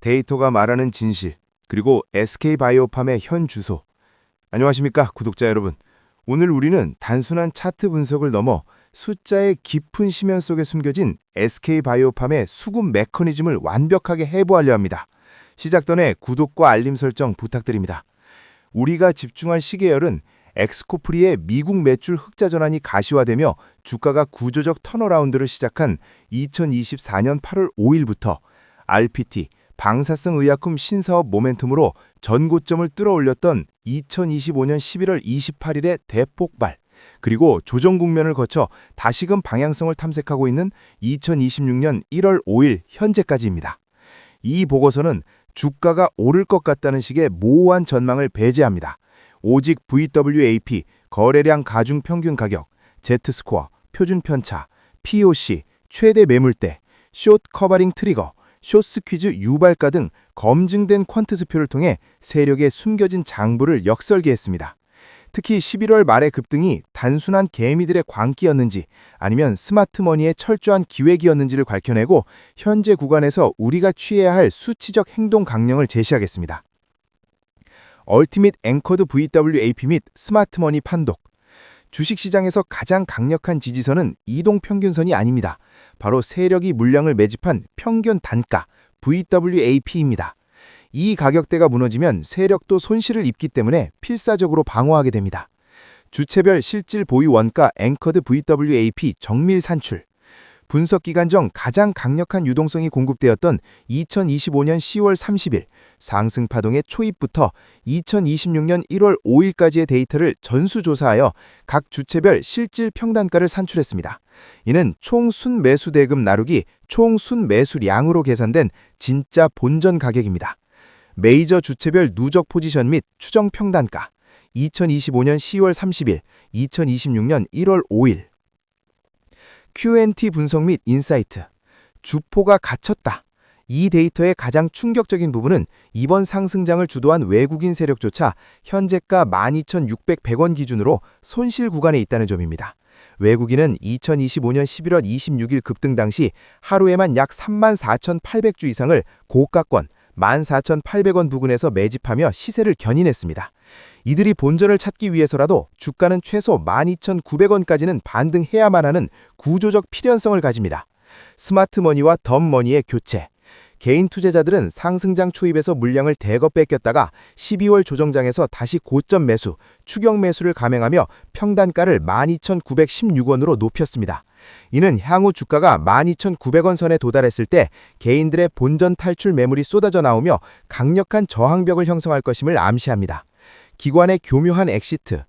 데이터가 말하는 진실, 그리고 SK바이오팜의 현 주소. 안녕하십니까, 구독자 여러분. 오늘 우리는 단순한 차트 분석을 넘어 숫자의 깊은 심연 속에 숨겨진 SK바이오팜의 수급 메커니즘을 완벽하게 해부하려 합니다. 시작 전에 구독과 알림 설정 부탁드립니다. 우리가 집중할 시계열은 엑스코프리의 미국 매출 흑자 전환이 가시화되며 주가가 구조적 턴어라운드를 시작한 2024년 8월 5일부터 RPT, 방사성 의약품 신사업 모멘텀으로 전고점을 뚫어올렸던 2025년 11월 28일의 대폭발, 그리고 조정 국면을 거쳐 다시금 방향성을 탐색하고 있는 2026년 1월 5일 현재까지입니다. 이 보고서는 주가가 오를 것 같다는 식의 모호한 전망을 배제합니다. 오직 VWAP, 거래량 가중 평균 가격, Z스코어, 표준 편차, POC, 최대 매물대, 숏 커버링 트리거, 숏 스퀴즈 유발가 등 검증된 퀀트스표를 통해 세력의 숨겨진 장부를 역설계했습니다. 특히 11월 말의 급등이 단순한 개미들의 광기였는지 아니면 스마트머니의 철저한 기획이었는지를 밝혀내고 현재 구간에서 우리가 취해야 할 수치적 행동 강령을 제시하겠습니다. 얼티밋 앵커드 VWAP 및 스마트머니 판독. 주식시장에서 가장 강력한 지지선은 이동평균선이 아닙니다. 바로 세력이 물량을 매집한 평균 단가 VWAP입니다. 이 가격대가 무너지면 세력도 손실을 입기 때문에 필사적으로 방어하게 됩니다. 주체별 실질 보유 원가 앵커드 VWAP 정밀 산출. 분석 기간 중 가장 강력한 유동성이 공급되었던 2025년 10월 30일 상승 파동의 초입부터 2026년 1월 5일까지의 데이터를 전수조사하여 각 주체별 실질 평단가를 산출했습니다. 이는 총 순매수 대금 나누기 총 순매수량으로 계산된 진짜 본전 가격입니다. 메이저 주체별 누적 포지션 및 추정 평단가 2025년 10월 30일, 2026년 1월 5일 Q&T 분석 및 인사이트. 주포가 갇혔다. 이 데이터의 가장 충격적인 부분은 이번 상승장을 주도한 외국인 세력조차 현재가 12,600원 기준으로 손실 구간에 있다는 점입니다. 외국인은 2025년 11월 26일 급등 당시 하루에만 약 34,800주 이상을 고가권 14,800원 부근에서 매집하며 시세를 견인했습니다. 이들이 본전을 찾기 위해서라도 주가는 최소 12,900원까지는 반등해야만 하는 구조적 필연성을 가집니다. 스마트머니와 덤머니의 교체. 개인 투자자들은 상승장 초입에서 물량을 대거 뺏겼다가 12월 조정장에서 다시 고점 매수, 추격 매수를 감행하며 평단가를 12,916원으로 높였습니다. 이는 향후 주가가 12,900원 선에 도달했을 때 개인들의 본전 탈출 매물이 쏟아져 나오며 강력한 저항벽을 형성할 것임을 암시합니다. 기관의 교묘한 엑시트.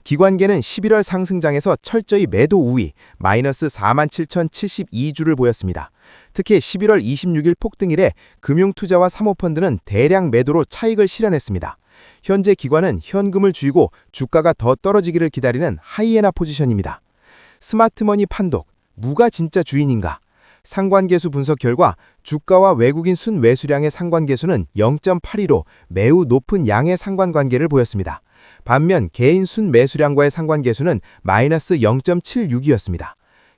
기관계는 11월 상승장에서 철저히 매도 우위, 마이너스 47,072주를 보였습니다. 특히 11월 26일 폭등일에 금융투자와 사모펀드는 대량 매도로 차익을 실현했습니다. 현재 기관은 현금을 쥐고 주가가 더 떨어지기를 기다리는 하이에나 포지션입니다. 스마트머니 판독, 누가 진짜 주인인가? 상관계수 분석 결과 주가와 외국인 순매수량의 상관계수는 0.82로 매우 높은 양의 상관관계를 보였습니다. 반면 개인 순매수량과의 상관계수는 마이너스 0.76이었습니다.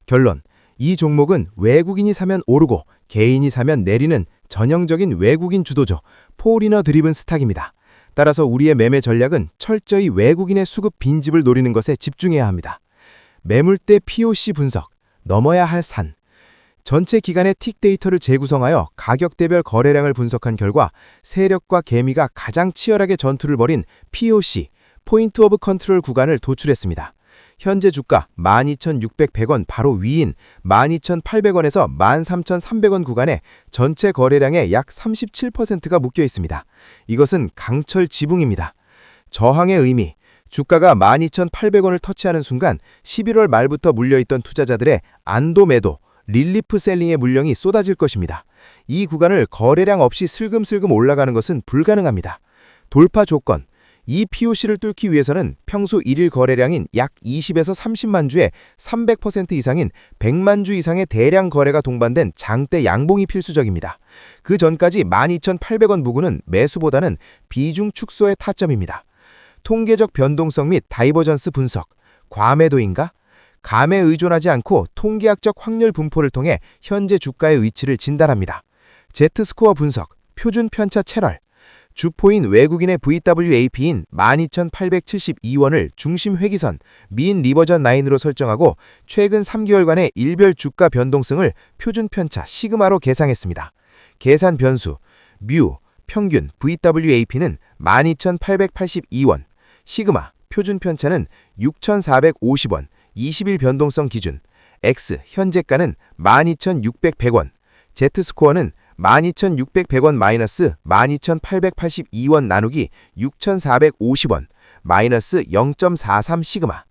결론, 이 종목은 외국인이 사면 오르고 개인이 사면 내리는 전형적인 외국인 주도죠. 포리너 드리븐 스탁입니다. 따라서 우리의 매매 전략은 철저히 외국인의 수급 빈집을 노리는 것에 집중해야 합니다. 매물대 POC 분석, 넘어야 할 산. 전체 기간의 틱 데이터를 재구성하여 가격대별 거래량을 분석한 결과 세력과 개미가 가장 치열하게 전투를 벌인 POC, 포인트 오브 컨트롤 구간을 도출했습니다. 현재 주가 12,600원 바로 위인 12,800원에서 13,300원 구간에 전체 거래량의 약 37%가 묶여 있습니다. 이것은 강철 지붕입니다. 저항의 의미. 주가가 12,800원을 터치하는 순간 11월 말부터 물려있던 투자자들의 안도 매도, 릴리프 셀링의 물량이 쏟아질 것입니다. 이 구간을 거래량 없이 슬금슬금 올라가는 것은 불가능합니다. 돌파 조건. 이 POC를 뚫기 위해서는 평소 1일 거래량인 약 20에서 30만 주에 300% 이상인 100만 주 이상의 대량 거래가 동반된 장대 양봉이 필수적입니다. 그 전까지 12,800원 부근은 매수보다는 비중 축소의 타점입니다. 통계적 변동성 및 다이버전스 분석. 과매도인가? 감에 의존하지 않고 통계학적 확률 분포를 통해 현재 주가의 위치를 진단합니다. Z스코어 분석, 표준 편차 채널. 주포인 외국인의 VWAP인 12,872원을 중심 회기선 민 리버전 라인으로 설정하고 최근 3개월간의 일별 주가 변동성을 표준 편차 시그마로 계상했습니다. 계산 변수 뮤 평균 VWAP는 12,882원, 시그마 표준 편차는 6,450원, 20일 변동성 기준, X 현재가는 12,600원, Z스코어는 12,600원 마이너스 12,882원 나누기 6,450원 마이너스 0.43 시그마.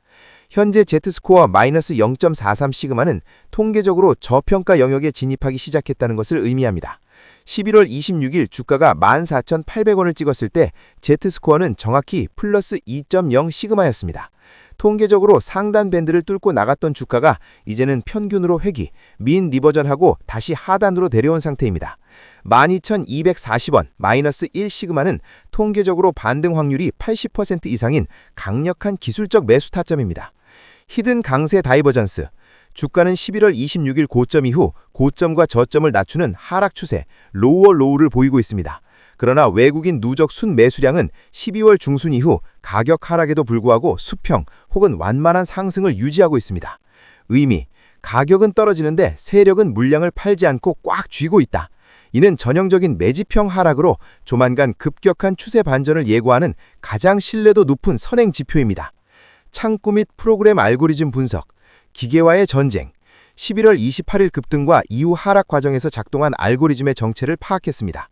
현재 Z스코어 마이너스 0.43 시그마는 통계적으로 저평가 영역에 진입하기 시작했다는 것을 의미합니다. 11월 26일 주가가 14,800원을 찍었을 때 Z스코어는 정확히 플러스 2.0 시그마였습니다. 통계적으로 상단 밴드를 뚫고 나갔던 주가가 이제는 편균으로 회귀, 민 리버전하고 다시 하단으로 내려온 상태입니다. 12,240원 마이너스 1 시그마는 통계적으로 반등 확률이 80% 이상인 강력한 기술적 매수 타점입니다. 히든 강세 다이버전스. 주가는 11월 26일 고점 이후 고점과 저점을 낮추는 하락 추세, 로어 로우를 보이고 있습니다. 그러나 외국인 누적 순 매수량은 12월 중순 이후 가격 하락에도 불구하고 수평 혹은 완만한 상승을 유지하고 있습니다. 의미, 가격은 떨어지는데 세력은 물량을 팔지 않고 꽉 쥐고 있다. 이는 전형적인 매집형 하락으로 조만간 급격한 추세 반전을 예고하는 가장 신뢰도 높은 선행 지표입니다. 창구 및 프로그램 알고리즘 분석, 기계와의 전쟁, 11월 28일 급등과 이후 하락 과정에서 작동한 알고리즘의 정체를 파악했습니다.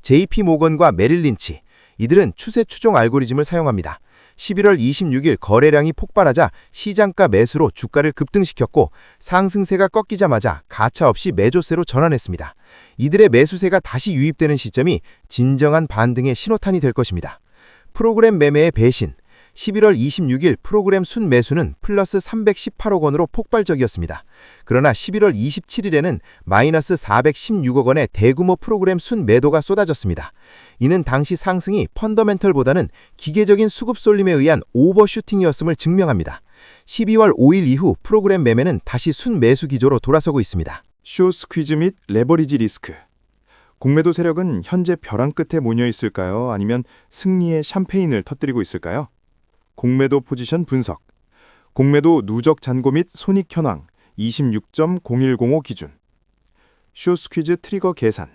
JP모건과 메릴 린치, 이들은 추세 추종 알고리즘을 사용합니다. 11월 26일 거래량이 폭발하자 시장가 매수로 주가를 급등시켰고 상승세가 꺾이자마자 가차없이 매조세로 전환했습니다. 이들의 매수세가 다시 유입되는 시점이 진정한 반등의 신호탄이 될 것입니다. 프로그램 매매의 배신. 11월 26일 프로그램 순 매수는 플러스 318억 원으로 폭발적이었습니다. 그러나 11월 27일에는 마이너스 416억 원의 대규모 프로그램 순 매도가 쏟아졌습니다. 이는 당시 상승이 펀더멘털보다는 기계적인 수급 쏠림에 의한 오버슈팅이었음을 증명합니다. 12월 5일 이후 프로그램 매매는 다시 순 매수 기조로 돌아서고 있습니다. 쇼 스퀴즈 및 레버리지 리스크. 공매도 세력은 현재 벼랑 끝에 모여 있을까요? 아니면 승리의 샴페인을 터뜨리고 있을까요? 공매도 포지션 분석. 공매도 누적 잔고 및 손익 현황 26.0105 기준. 쇼 스퀴즈 트리거 계산.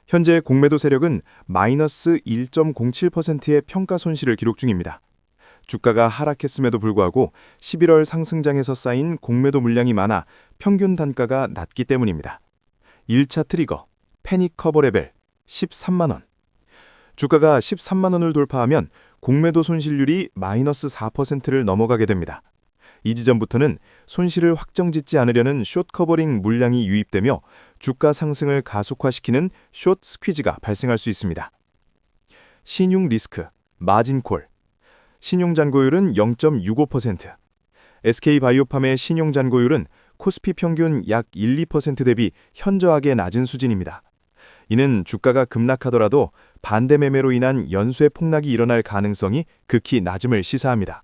현재 공매도 세력은 마이너스 1.07%의 평가 손실을 기록 중입니다. 주가가 하락했음에도 불구하고 11월 상승장에서 쌓인 공매도 물량이 많아 평균 단가가 낮기 때문입니다. 1차 트리거, 패닉 커버 레벨 13만원. 주가가 13만원을 돌파하면 공매도 손실률이 마이너스 4%를 넘어가게 됩니다. 이 지점부터는 손실을 확정짓지 않으려는 숏 커버링 물량이 유입되며 주가 상승을 가속화시키는 숏 스퀴즈가 발생할 수 있습니다. 신용 리스크, 마진콜. 신용 잔고율은 0.65%. SK바이오팜의 신용 잔고율은 코스피 평균 약 1~2% 대비 현저하게 낮은 수준입니다. 이는 주가가 급락하더라도 반대 매매로 인한 연쇄 폭락이 일어날 가능성이 극히 낮음을 시사합니다.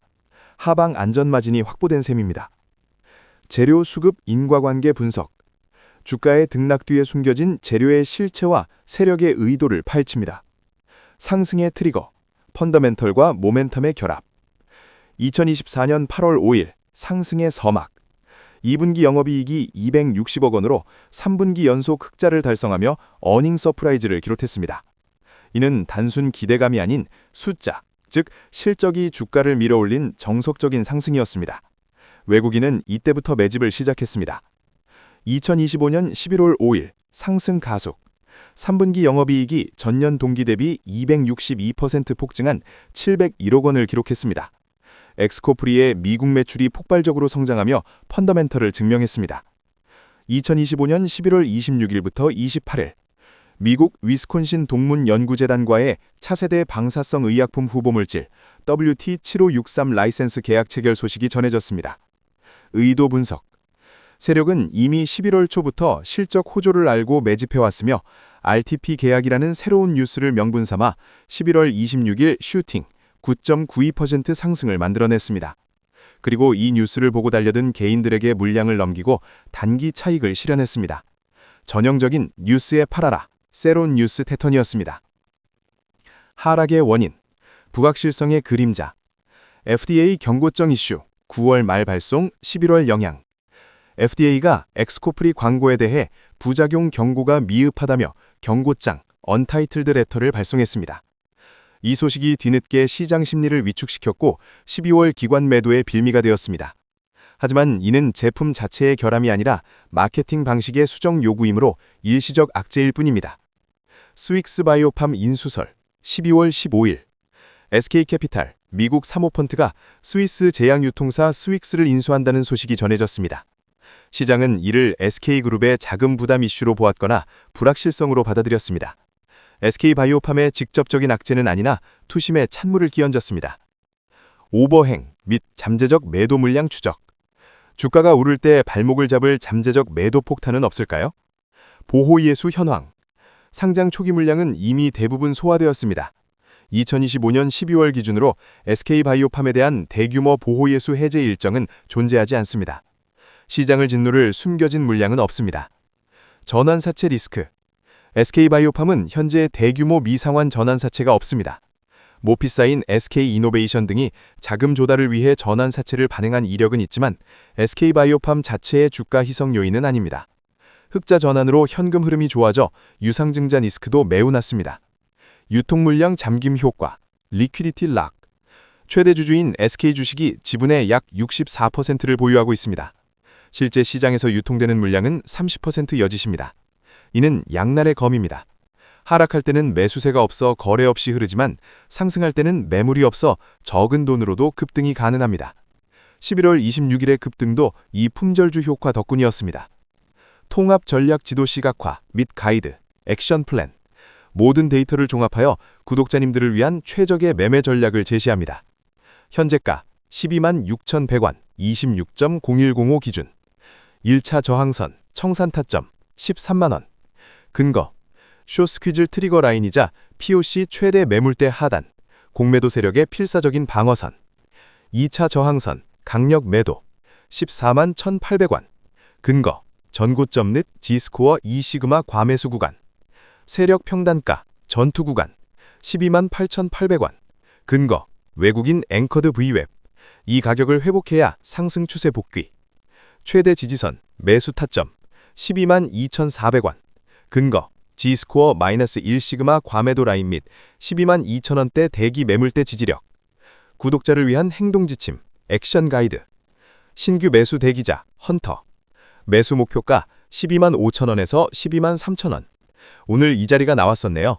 하방 안전마진이 확보된 셈입니다. 재료 수급 인과관계 분석. 주가의 등락 뒤에 숨겨진 재료의 실체와 세력의 의도를 파헤칩니다. 상승의 트리거, 펀더멘털과 모멘텀의 결합. 2024년 8월 5일 상승의 서막. 2분기 영업이익이 260억 원으로 3분기 연속 흑자를 달성하며 어닝 서프라이즈를 기록했습니다. 이는 단순 기대감이 아닌 숫자, 즉 실적이 주가를 밀어올린 정석적인 상승이었습니다. 외국인은 이때부터 매집을 시작했습니다. 2025년 11월 5일 상승 가속. 3분기 영업이익이 전년 동기 대비 262% 폭증한 701억 원을 기록했습니다. 엑스코프리의 미국 매출이 폭발적으로 성장하며 펀더멘털을 증명했습니다. 2025년 11월 26일부터 28일 미국 위스콘신 동문연구재단과의 차세대 방사성 의약품 후보물질 WT7563 라이센스 계약 체결 소식이 전해졌습니다. 의도 분석. 세력은 이미 11월 초부터 실적 호조를 알고 매집해왔으며 RTP 계약이라는 새로운 뉴스를 명분 삼아 11월 26일 슈팅 9.92% 상승을 만들어냈습니다. 그리고 이 뉴스를 보고 달려든 개인들에게 물량을 넘기고 단기 차익을 실현했습니다. 전형적인 뉴스에 팔아라, 세론 뉴스 패턴이었습니다. 하락의 원인, 불확실성의 그림자, FDA 경고장 이슈, 9월 말 발송, 11월 영향. FDA가 엑스코프리 광고에 대해 부작용 경고가 미흡하다며 경고장, 언타이틀드 레터를 발송했습니다. 이 소식이 뒤늦게 시장 심리를 위축시켰고 12월 기관 매도의 빌미가 되었습니다. 하지만 이는 제품 자체의 결함이 아니라 마케팅 방식의 수정 요구이므로 일시적 악재일 뿐입니다. 스윅스 바이오팜 인수설, 12월 15일 SK캐피탈, 미국 사모펀트가 스위스 제약유통사 스윅스를 인수한다는 소식이 전해졌습니다. 시장은 이를 SK그룹의 자금 부담 이슈로 보았거나 불확실성으로 받아들였습니다. SK바이오팜의 직접적인 악재는 아니나 투심에 찬물을 끼얹었습니다. 오버행 및 잠재적 매도 물량 추적. 주가가 오를 때 발목을 잡을 잠재적 매도 폭탄은 없을까요? 보호예수 현황. 상장 초기 물량은 이미 대부분 소화되었습니다. 2025년 12월 기준으로 SK바이오팜에 대한 대규모 보호예수 해제 일정은 존재하지 않습니다. 시장을 짓누를 숨겨진 물량은 없습니다. 전환사채 리스크. SK바이오팜은 현재 대규모 미상환 전환사채가 없습니다. 모피사인 SK이노베이션 등이 자금 조달을 위해 전환사채를 발행한 이력은 있지만 SK바이오팜 자체의 주가 희석 요인은 아닙니다. 흑자 전환으로 현금 흐름이 좋아져 유상증자 리스크도 매우 낮습니다. 유통물량 잠김 효과, 리퀴디티 락. 최대 주주인 SK 주식이 지분의 약 64%를 보유하고 있습니다. 실제 시장에서 유통되는 물량은 30% 여짓입니다. 이는 양날의 검입니다. 하락할 때는 매수세가 없어 거래 없이 흐르지만 상승할 때는 매물이 없어 적은 돈으로도 급등이 가능합니다. 11월 26일의 급등도 이 품절주 효과 덕분이었습니다. 통합 전략 지도 시각화 및 가이드, 액션 플랜. 모든 데이터를 종합하여 구독자님들을 위한 최적의 매매 전략을 제시합니다. 현재가 126,100원, 26.0105 기준. 1차 저항선, 청산 타점, 13만원. 근거, 쇼스퀴즐 트리거 라인이자 POC 최대 매물대 하단, 공매도 세력의 필사적인 방어선. 2차 저항선, 강력 매도, 14만 1,800원. 근거, 전고점 및 G스코어 2시그마 과매수 구간. 세력 평단가, 전투 구간, 12만 8,800원. 근거, 외국인 앵커드 V웹. 이 가격을 회복해야 상승 추세 복귀. 최대 지지선, 매수 타점, 12만 2,400원. 근거, G스코어 -1시그마 과매도 라인 및 12만 2천원대 대기 매물대 지지력. 구독자를 위한 행동 지침, 액션 가이드. 신규 매수 대기자, 헌터. 매수 목표가 12만 5천원에서 12만 3천원. 오늘 이 자리가 나왔었네요.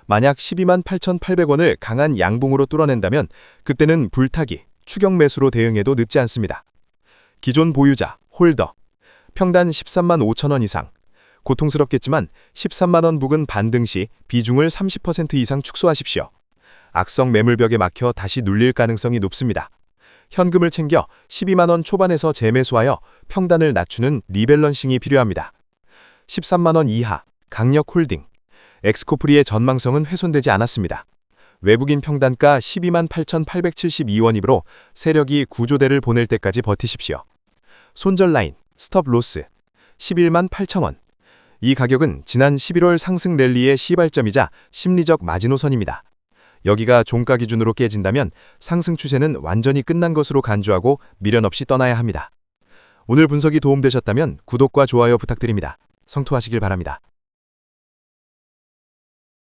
만약 12만 8,800원을 강한 양봉으로 뚫어낸다면 그때는 불타기, 추격 매수로 대응해도 늦지 않습니다. 기존 보유자, 홀더. 평단 13만 5천원 이상. 고통스럽겠지만 13만원 부근 반등 시 비중을 30% 이상 축소하십시오. 악성 매물벽에 막혀 다시 눌릴 가능성이 높습니다. 현금을 챙겨 12만원 초반에서 재매수하여 평단을 낮추는 리밸런싱이 필요합니다. 13만원 이하, 강력 홀딩. 엑스코프리의 전망성은 훼손되지 않았습니다. 외국인 평단가 12만 8,872원이므로 세력이 구조대를 보낼 때까지 버티십시오. 손절 라인, 스톱 로스, 11만 8천원. 이 가격은 지난 11월 상승 랠리의 시발점이자 심리적 마지노선입니다. 여기가 종가 기준으로 깨진다면 상승 추세는 완전히 끝난 것으로 간주하고 미련 없이 떠나야 합니다. 오늘 분석이 도움되셨다면 구독과 좋아요 부탁드립니다. 성투하시길 바랍니다.